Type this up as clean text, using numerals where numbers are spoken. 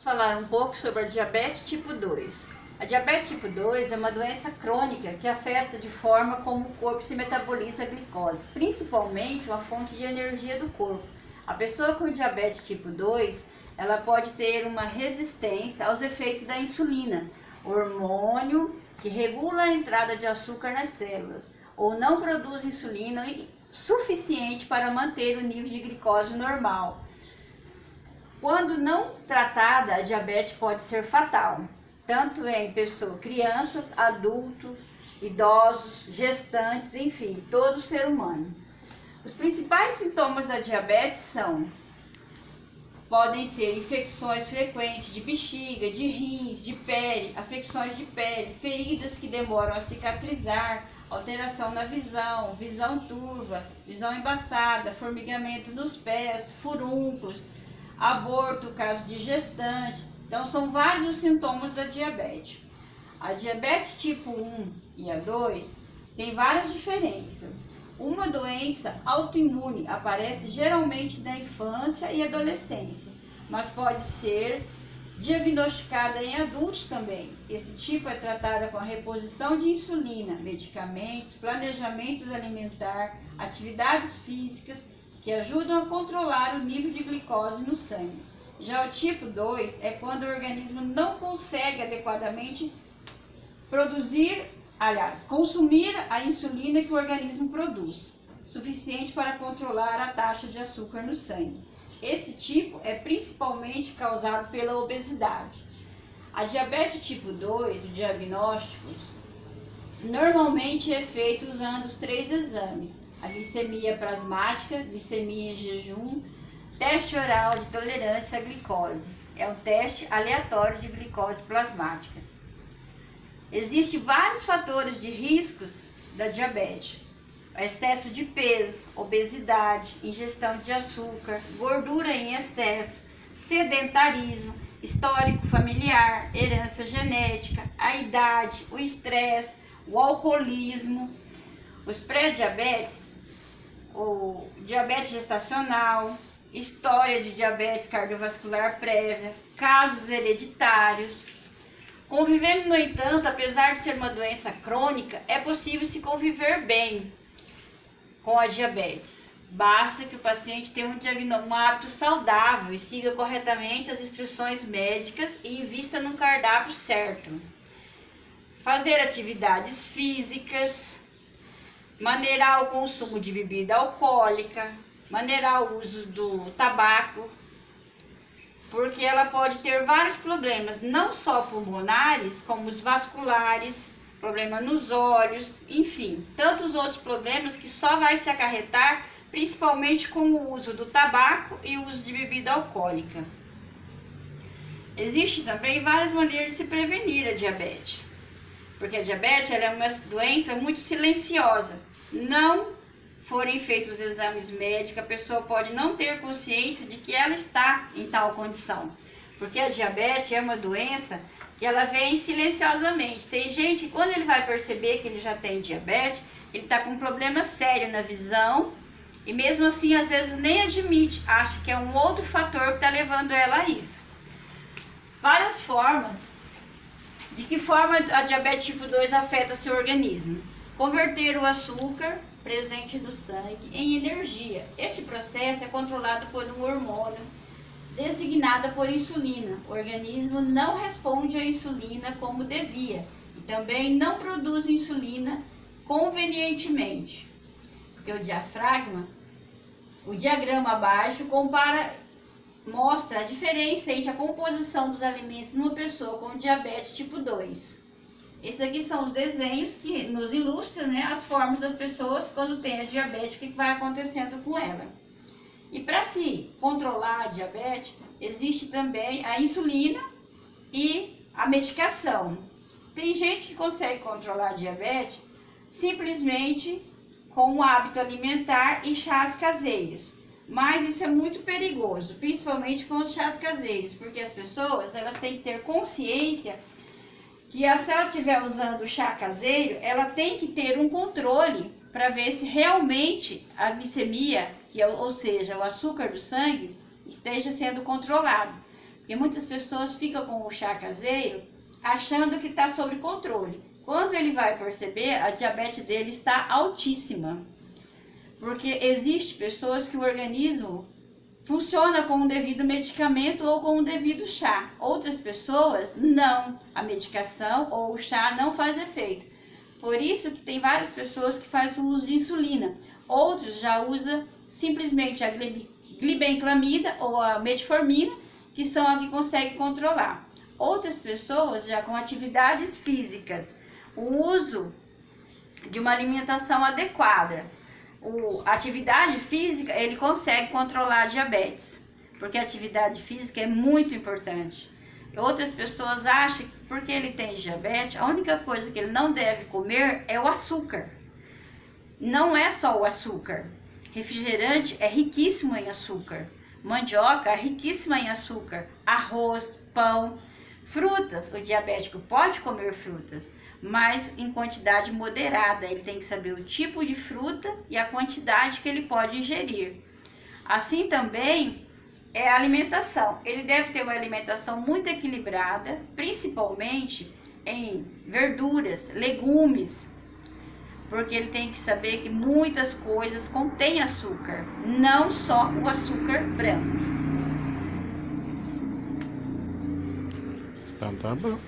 falar um pouco sobre a diabetes tipo 2. A diabetes tipo 2 é uma doença crônica que afeta de forma como o corpo se metaboliza a glicose, principalmente uma fonte de energia do corpo. A pessoa com diabetes tipo 2, ela pode ter uma resistência aos efeitos da insulina, hormônio que regula a entrada de açúcar nas células, ou não produz insulina suficiente para manter o nível de glicose normal. Quando não tratada, a diabetes pode ser fatal, tanto em crianças, adultos, idosos, gestantes, enfim, todo ser humano. Os principais sintomas da diabetes podem ser infecções frequentes de bexiga, de rins, de pele, afecções de pele, feridas que demoram a cicatrizar, alteração na visão, visão turva, visão embaçada, formigamento nos pés, furúnculos, aborto, caso de gestante. Então são vários os sintomas da diabetes. A diabetes tipo 1 e a 2 tem várias diferenças. Uma doença autoimune aparece geralmente na infância e adolescência, mas pode ser diagnosticada em adultos também. Esse tipo é tratada com a reposição de insulina, medicamentos, planejamentos alimentar, atividades físicas que ajudam a controlar o nível de glicose no sangue. Já o tipo 2 é quando o organismo não consegue adequadamente consumir a insulina que o organismo produz, suficiente para controlar a taxa de açúcar no sangue. Esse tipo é principalmente causado pela obesidade. A diabetes tipo 2, o diagnóstico, normalmente é feito usando os 3 exames: a glicemia plasmática, glicemia em jejum, teste oral de tolerância à glicose. É um teste aleatório de glicose plasmáticas. Existem vários fatores de riscos da diabetes: excesso de peso, obesidade, ingestão de açúcar, gordura em excesso, sedentarismo, histórico familiar, herança genética, a idade, o estresse, o alcoolismo, os pré-diabetes, o diabetes gestacional, história de diabetes cardiovascular prévia, casos hereditários. Convivendo, no entanto, apesar de ser uma doença crônica, é possível se conviver bem com a diabetes. Basta que o paciente tenha um hábito saudável e siga corretamente as instruções médicas e invista num cardápio certo. Fazer atividades físicas, maneirar o consumo de bebida alcoólica, maneirar o uso do tabaco, porque ela pode ter vários problemas, não só pulmonares, como os vasculares, problema nos olhos, enfim, tantos outros problemas que só vai se acarretar principalmente com o uso do tabaco e o uso de bebida alcoólica. Existem também várias maneiras de se prevenir a diabetes, porque a diabetes ela é uma doença muito silenciosa. Não forem feitos os exames médicos, a pessoa pode não ter consciência de que ela está em tal condição, porque a diabetes é uma doença que ela vem silenciosamente. Tem gente que quando ele vai perceber que ele já tem diabetes, ele está com um problema sério na visão e mesmo assim às vezes nem admite, acha que é um outro fator que está levando ela a isso. Várias formas. De que forma a diabetes tipo 2 afeta seu organismo? Converter o açúcar presente no sangue em energia. Este processo é controlado por um hormônio designado por insulina. O organismo não responde à insulina como devia e também não produz insulina convenientemente. Porque o diagrama abaixo mostra a diferença entre a composição dos alimentos numa pessoa com diabetes tipo 2. Esses aqui são os desenhos que nos ilustram, né, as formas das pessoas quando tem a diabetes, o que vai acontecendo com ela. E para se controlar a diabetes, existe também a insulina e a medicação. Tem gente que consegue controlar a diabetes simplesmente com o hábito alimentar e chás caseiros. Mas isso é muito perigoso, principalmente com os chás caseiros, porque as pessoas elas têm que ter consciência que se ela estiver usando o chá caseiro, ela tem que ter um controle para ver se realmente a glicemia, ou seja, o açúcar do sangue, esteja sendo controlado. E muitas pessoas ficam com o chá caseiro achando que está sob controle. Quando ele vai perceber, a diabetes dele está altíssima. Porque existe pessoas que o organismo funciona com o devido medicamento ou com o devido chá. Outras pessoas não. A medicação ou o chá não faz efeito. Por isso que tem várias pessoas que fazem o uso de insulina. Outros já usam simplesmente a glibenclamida ou a metformina, que são a que conseguem controlar. Outras pessoas já com atividades físicas, o uso de uma alimentação adequada, a atividade física, ele consegue controlar a diabetes, porque a atividade física é muito importante. Outras pessoas acham que porque ele tem diabetes, a única coisa que ele não deve comer é o açúcar. Não é só o açúcar. Refrigerante é riquíssimo em açúcar. Mandioca é riquíssima em açúcar. Arroz, pão, frutas. O diabético pode comer frutas, mas em quantidade moderada. Ele tem que saber o tipo de fruta e a quantidade que ele pode ingerir. Assim também é a alimentação. Ele deve ter uma alimentação muito equilibrada, principalmente em verduras, legumes, porque ele tem que saber que muitas coisas contêm açúcar, não só o açúcar branco. Então tá bom.